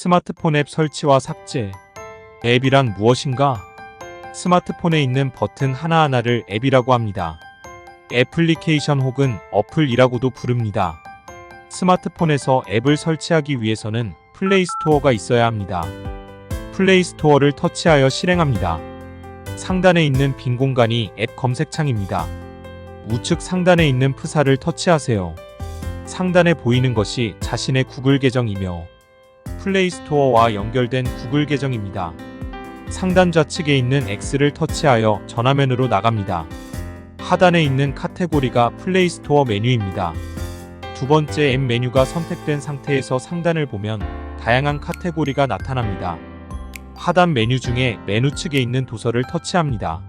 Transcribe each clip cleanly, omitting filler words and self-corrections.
스마트폰 앱 설치와 삭제. 앱이란 무엇인가? 스마트폰에 있는 버튼 하나하나를 앱이라고 합니다. 애플리케이션 혹은 어플이라고도 부릅니다. 스마트폰에서 앱을 설치하기 위해서는 플레이 스토어가 있어야 합니다. 플레이 스토어를 터치하여 실행합니다. 상단에 있는 빈 공간이 앱 검색창입니다. 우측 상단에 있는 프사를 터치하세요. 상단에 보이는 것이 자신의 구글 계정이며 플레이 스토어와 연결된 구글 계정입니다. 상단 좌측에 있는 X를 터치하여 전화면으로 나갑니다. 하단에 있는 카테고리가 플레이 스토어 메뉴입니다. 두 번째 앱 메뉴가 선택된 상태에서 상단을 보면 다양한 카테고리가 나타납니다. 하단 메뉴 중에 메뉴 측에 있는 도서를 터치합니다.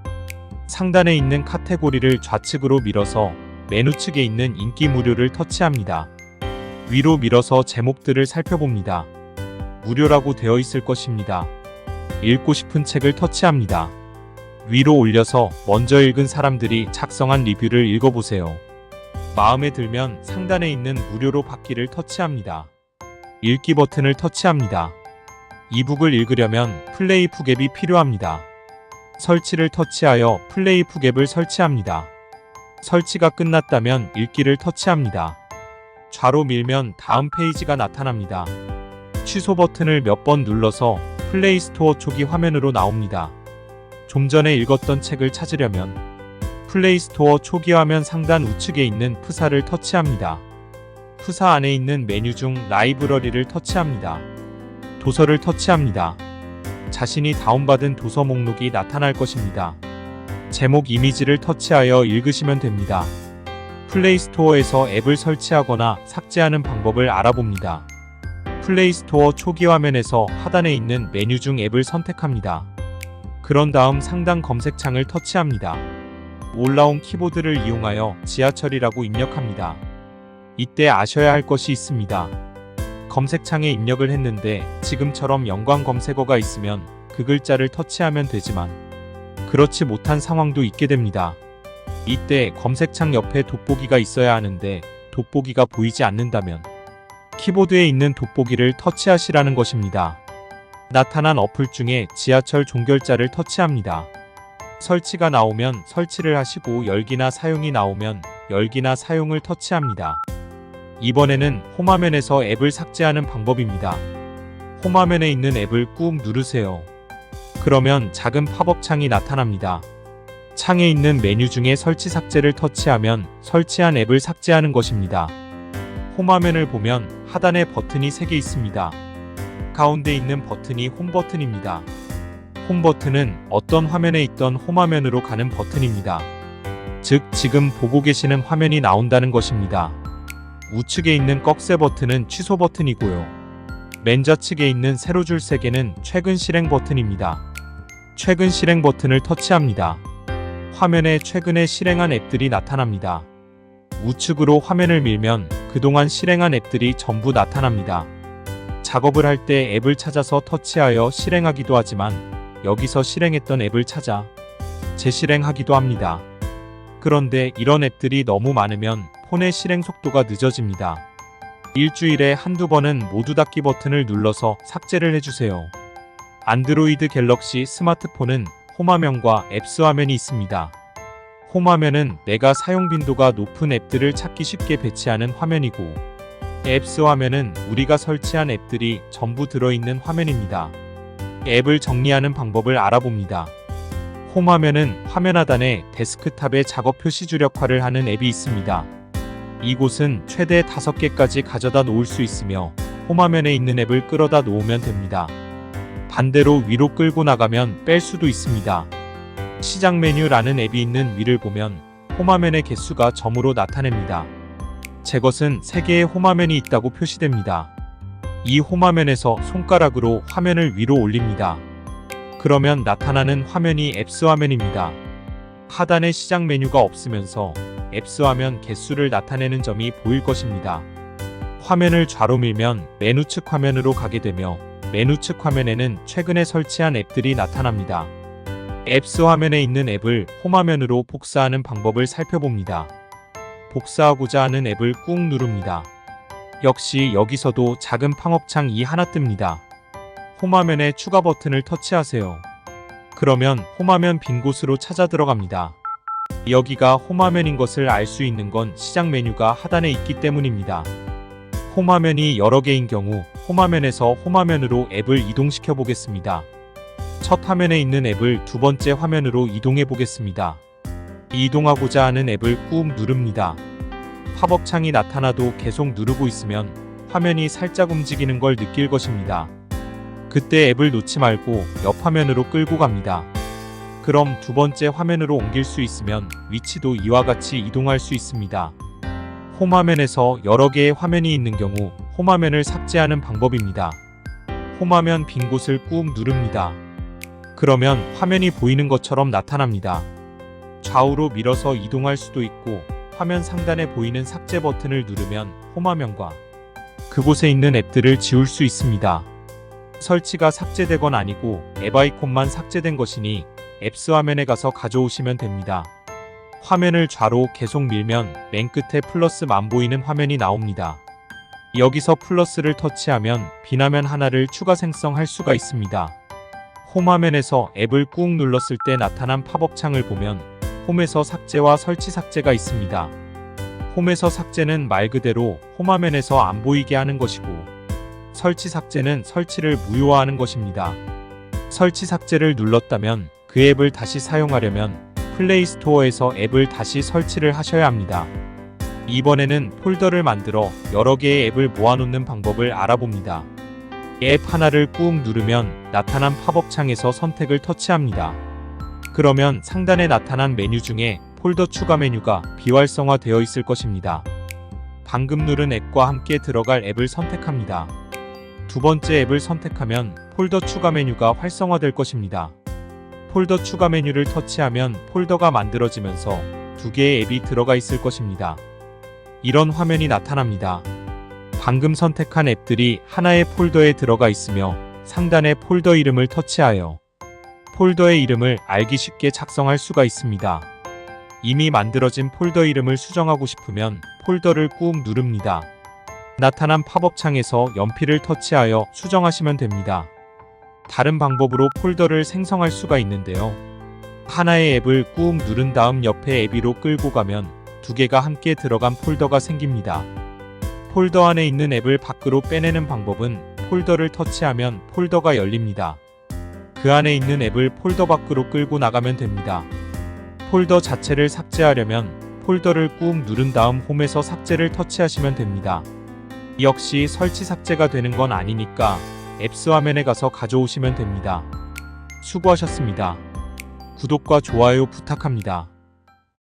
상단에 있는 카테고리를 좌측으로 밀어서 메뉴 측에 있는 인기 무료를 터치합니다. 위로 밀어서 제목들을 살펴봅니다. 무료라고 되어 있을 것입니다. 읽고 싶은 책을 터치합니다. 위로 올려서 먼저 읽은 사람들이 작성한 리뷰를 읽어보세요. 마음에 들면 상단에 있는 무료로 받기를 터치합니다. 읽기 버튼을 터치합니다. 이북을 읽으려면 플레이북 앱이 필요합니다. 설치를 터치하여 플레이북 앱을 설치합니다. 설치가 끝났다면 읽기를 터치합니다. 좌로 밀면 다음 페이지가 나타납니다. 취소 버튼을 몇 번 눌러서 플레이 스토어 초기 화면으로 나옵니다. 좀 전에 읽었던 책을 찾으려면 플레이 스토어 초기 화면 상단 우측에 있는 프사를 터치합니다. 프사 안에 있는 메뉴 중 라이브러리를 터치합니다. 도서를 터치합니다. 자신이 다운받은 도서 목록이 나타날 것입니다. 제목 이미지를 터치하여 읽으시면 됩니다. 플레이 스토어에서 앱을 설치하거나 삭제하는 방법을 알아봅니다. 플레이 스토어 초기 화면에서 하단에 있는 메뉴 중 앱을 선택합니다. 그런 다음 상단 검색창을 터치합니다. 올라온 키보드를 이용하여 지하철이라고 입력합니다. 이때 아셔야 할 것이 있습니다. 검색창에 입력을 했는데 지금처럼 연관 검색어가 있으면 그 글자를 터치하면 되지만 그렇지 못한 상황도 있게 됩니다. 이때 검색창 옆에 돋보기가 있어야 하는데 돋보기가 보이지 않는다면 키보드에 있는 돋보기를 터치하시라는 것입니다. 나타난 어플 중에 지하철 종결자를 터치합니다. 설치가 나오면 설치를 하시고 열기나 사용이 나오면 열기나 사용을 터치합니다. 이번에는 홈화면에서 앱을 삭제하는 방법입니다. 홈화면에 있는 앱을 꾹 누르세요. 그러면 작은 팝업 창이 나타납니다. 창에 있는 메뉴 중에 설치 삭제를 터치하면 설치한 앱을 삭제하는 것입니다. 홈화면을 보면 하단에 버튼이 3개 있습니다. 가운데 있는 버튼이 홈 버튼입니다. 홈 버튼은 어떤 화면에 있던 홈화면으로 가는 버튼입니다. 즉 지금 보고 계시는 화면이 나온다는 것입니다. 우측에 있는 꺽쇠 버튼은 취소 버튼이고요. 맨 좌측에 있는 세로줄 3개는 최근 실행 버튼입니다. 최근 실행 버튼을 터치합니다. 화면에 최근에 실행한 앱들이 나타납니다. 우측으로 화면을 밀면 그동안 실행한 앱들이 전부 나타납니다. 작업을 할 때 앱을 찾아서 터치하여 실행하기도 하지만 여기서 실행했던 앱을 찾아 재실행하기도 합니다. 그런데 이런 앱들이 너무 많으면 폰의 실행 속도가 늦어집니다. 일주일에 한두 번은 모두 닫기 버튼을 눌러서 삭제를 해주세요. 안드로이드 갤럭시 스마트폰은 홈화면과 앱스 화면이 있습니다. 홈화면은 내가 사용 빈도가 높은 앱들을 찾기 쉽게 배치하는 화면이고 앱스 화면은 우리가 설치한 앱들이 전부 들어있는 화면입니다. 앱을 정리하는 방법을 알아봅니다. 홈화면은 화면 하단에 데스크탑의 작업 표시줄 역할을 하는 앱이 있습니다. 이곳은 최대 5개까지 가져다 놓을 수 있으며 홈화면에 있는 앱을 끌어다 놓으면 됩니다. 반대로 위로 끌고 나가면 뺄 수도 있습니다. 시작 메뉴라는 앱이 있는 위를 보면 홈화면의 개수가 점으로 나타냅니다. 제 것은 3개의 홈화면이 있다고 표시됩니다. 이 홈화면에서 손가락으로 화면을 위로 올립니다. 그러면 나타나는 화면이 앱스 화면입니다. 하단에 시작 메뉴가 없으면서 앱스 화면 개수를 나타내는 점이 보일 것입니다. 화면을 좌로 밀면 메뉴 측 화면으로 가게 되며 메뉴 측 화면에는 최근에 설치한 앱들이 나타납니다. 앱스 화면에 있는 앱을 홈화면으로 복사하는 방법을 살펴봅니다. 복사하고자 하는 앱을 꾹 누릅니다. 역시 여기서도 작은 팝업창이 하나 뜹니다. 홈화면의 추가 버튼을 터치하세요. 그러면 홈화면 빈 곳으로 찾아 들어갑니다. 여기가 홈화면인 것을 알 수 있는 건 시작 메뉴가 하단에 있기 때문입니다. 홈화면이 여러 개인 경우 홈화면에서 홈화면으로 앱을 이동시켜 보겠습니다. 첫 화면에 있는 앱을 두 번째 화면으로 이동해 보겠습니다. 이동하고자 하는 앱을 꾹 누릅니다. 팝업 창이 나타나도 계속 누르고 있으면 화면이 살짝 움직이는 걸 느낄 것입니다. 그때 앱을 놓지 말고 옆 화면으로 끌고 갑니다. 그럼 두 번째 화면으로 옮길 수 있으면 위치도 이와 같이 이동할 수 있습니다. 홈화면에서 여러 개의 화면이 있는 경우 홈화면을 삭제하는 방법입니다. 홈화면 빈 곳을 꾹 누릅니다. 그러면 화면이 보이는 것처럼 나타납니다. 좌우로 밀어서 이동할 수도 있고 화면 상단에 보이는 삭제 버튼을 누르면 홈화면과 그곳에 있는 앱들을 지울 수 있습니다. 설치가 삭제되건 아니고 앱 아이콘만 삭제된 것이니 앱스 화면에 가서 가져오시면 됩니다. 화면을 좌로 계속 밀면 맨 끝에 플러스만 보이는 화면이 나옵니다. 여기서 플러스를 터치하면 빈 화면 하나를 추가 생성할 수가 있습니다. 홈 화면에서 앱을 꾹 눌렀을 때 나타난 팝업 창을 보면 홈에서 삭제와 설치 삭제가 있습니다. 홈에서 삭제는 말 그대로 홈 화면에서 안 보이게 하는 것이고 설치 삭제는 설치를 무효화하는 것입니다. 설치 삭제를 눌렀다면 그 앱을 다시 사용하려면 플레이 스토어에서 앱을 다시 설치를 하셔야 합니다. 이번에는 폴더를 만들어 여러 개의 앱을 모아놓는 방법을 알아봅니다. 앱 하나를 꾹 누르면 나타난 팝업 창에서 선택을 터치합니다. 그러면 상단에 나타난 메뉴 중에 폴더 추가 메뉴가 비활성화되어 있을 것입니다. 방금 누른 앱과 함께 들어갈 앱을 선택합니다. 두 번째 앱을 선택하면 폴더 추가 메뉴가 활성화될 것입니다. 폴더 추가 메뉴를 터치하면 폴더가 만들어지면서 두 개의 앱이 들어가 있을 것입니다. 이런 화면이 나타납니다. 방금 선택한 앱들이 하나의 폴더에 들어가 있으며 상단의 폴더 이름을 터치하여 폴더의 이름을 알기 쉽게 작성할 수가 있습니다. 이미 만들어진 폴더 이름을 수정하고 싶으면 폴더를 꾹 누릅니다. 나타난 팝업 창에서 연필을 터치하여 수정하시면 됩니다. 다른 방법으로 폴더를 생성할 수가 있는데요. 하나의 앱을 꾹 누른 다음 옆에 앱 위로 끌고 가면 두 개가 함께 들어간 폴더가 생깁니다. 폴더 안에 있는 앱을 밖으로 빼내는 방법은 폴더를 터치하면 폴더가 열립니다. 그 안에 있는 앱을 폴더 밖으로 끌고 나가면 됩니다. 폴더 자체를 삭제하려면 폴더를 꾹 누른 다음 홈에서 삭제를 터치하시면 됩니다. 역시 설치 삭제가 되는 건 아니니까 앱스 화면에 가서 가져오시면 됩니다. 수고하셨습니다. 구독과 좋아요 부탁합니다.